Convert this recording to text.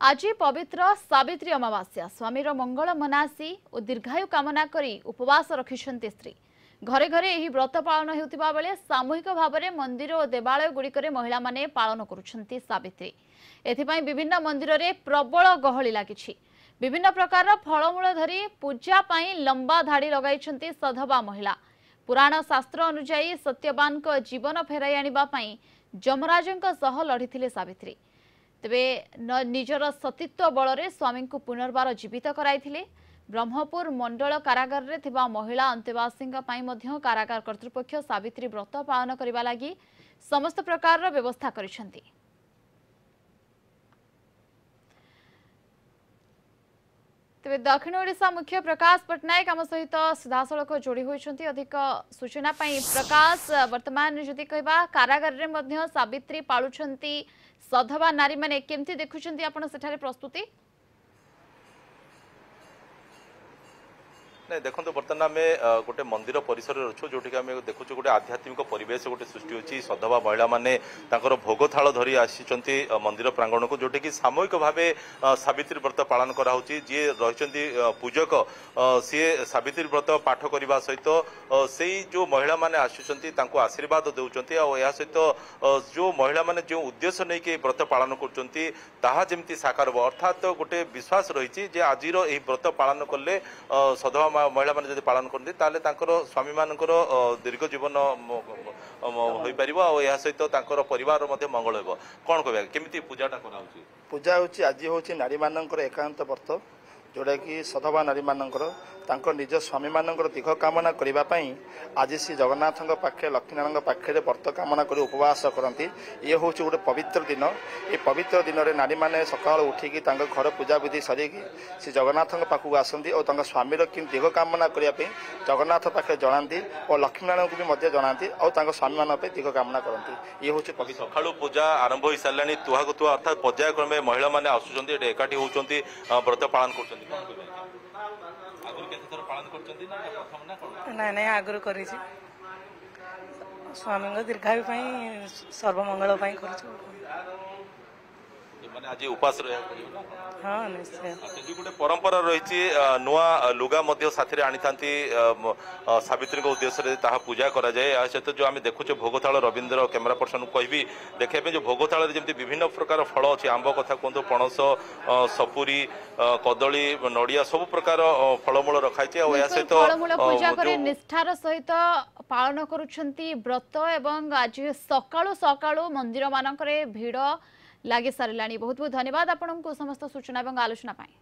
आज पवित्र सावित्री अमावास्या स्वामीर मंगल मनासी और दीर्घायु कामना करी उपवास रखिछन्ति स्त्री। घरे घरे यही व्रत पालन हेउतिबा बेले सामूहिक भाव में मंदिर और देवालय गुड़िकरे महिला माने पालन करुछन्ति सावित्री। एथिपाई विभिन्न मंदिर रे प्रबल गहली लागिछि। विभिन्न प्रकार फलमूल धरी पूजा पाई लंबा धाड़ी लगाइछन्ति सधवा महिला। पुराण शास्त्र अनुसार सत्यवान को जीवन फेराई आनिबा पाई जमराजंक सह लड़िथिले सावित्री। तेबे निजर सतीत्व बल रे स्वामी को पुनर्बार जीवित कराइथिले। ब्रह्मपुर मंडल कारागार रे थिबा महिला अंतेवासी कारागार कर्तृपक्ष सावित्री व्रत पालन करने लगी समस्त प्रकार व्यवस्था करिसेंती। तेबे दक्षिण ओडिशा मुख्य प्रकाश पटनायक आम सहित सीधासलख जोड़ी होइछन्ती। अधिक सूचना पाई प्रकाश, वर्तमान जदि कहबा कारागार रे मध्य सावित्री पालुछन्ती सधवा नारी माने केमती देखुछन्ती आपण सेठारे प्रस्तुति? नहीं देखो बर्तमान आम गोटे मंदिर परिसर अच्छु जो देखु गोटे आध्यात्मिक परिवेश गोटे सृष्टि होती। सधवा महिला माने भोग थाल धरी आसी मंदिर प्रांगण को जोटे कि सामूहिक भाव सावित्री व्रत पालन कराऊँगी। जी रही पूजक सी सावित्री व्रत पाठ करने सहित से जो महिला माने आसुँच आशीर्वाद दौरान सहित जो महिला माने जो उद्देश्य नहीं कि व्रत पालन करमती साकार हो। अर्थात गोटे विश्वास रही आज व्रत पालन कले सधवा महिला माने जदि पालन करते ताले तांकर स्वामी मानकर दीर्घ जीवन हो पार और सहित परिवार मंगल हो। कौन कह केमी पूजाटा कराऊँगी? पूजा हूँ आज हूँ नारी मानकर एकांत व्रत जोड़ा कि सधवा नारी मानकर निज स्वामी मानकर दीर्घ कामना करने आज श्री जगन्नाथ पाखे लक्ष्मीनारायण पाखे व्रत कामना कर उपवास करती। ये हूँ गोटे पवित्र दिन। ये पवित्र दिन में नारी मैंने सका उठिकी घर पूजा विधि सरिकी श्री जगन्नाथ पाखक आसती और स्वामीर कि दीर्घ कामना करने जगन्नाथ पाखे जनाती और लक्ष्मीनारायण को भी जनाती और स्वामी मान दीर्घ कामना करती। ये हूँ पवित्र सका पूजा आरंभ हो सारे तुहा तुहा अर्थात पर्यायक्रमे महिला मैंने आसुँच एकाठी होती व्रत पालन कर नहीं आगुरी कर स्वामी दीर्घायु सर्वमंगल कर आज उपास हाँ निश्चय गोटे परंपरा रही नुआ लुगा साथी आनी था सावित्री उद्देश्य पूजा करा जाए। सहित जो आम देखुचे भोगताल रवींद्र कैमेरा पर्सन कहबी देखा जो भोगताल जमी विभिन्न प्रकार फल अच्छी आंब कथा कहतु पणस सपुरी कदली नड़िया सब प्रकार फलमूल रखाई सहित पूजा निष्ठार सहित पालन करुछंती व्रत एवं आज सकाळु सकाळु मंदिर मानकरे भिड़ लगी सारे। बहुत बहुत धन्यवाद आपको समस्त सूचना और आलोचना पाई।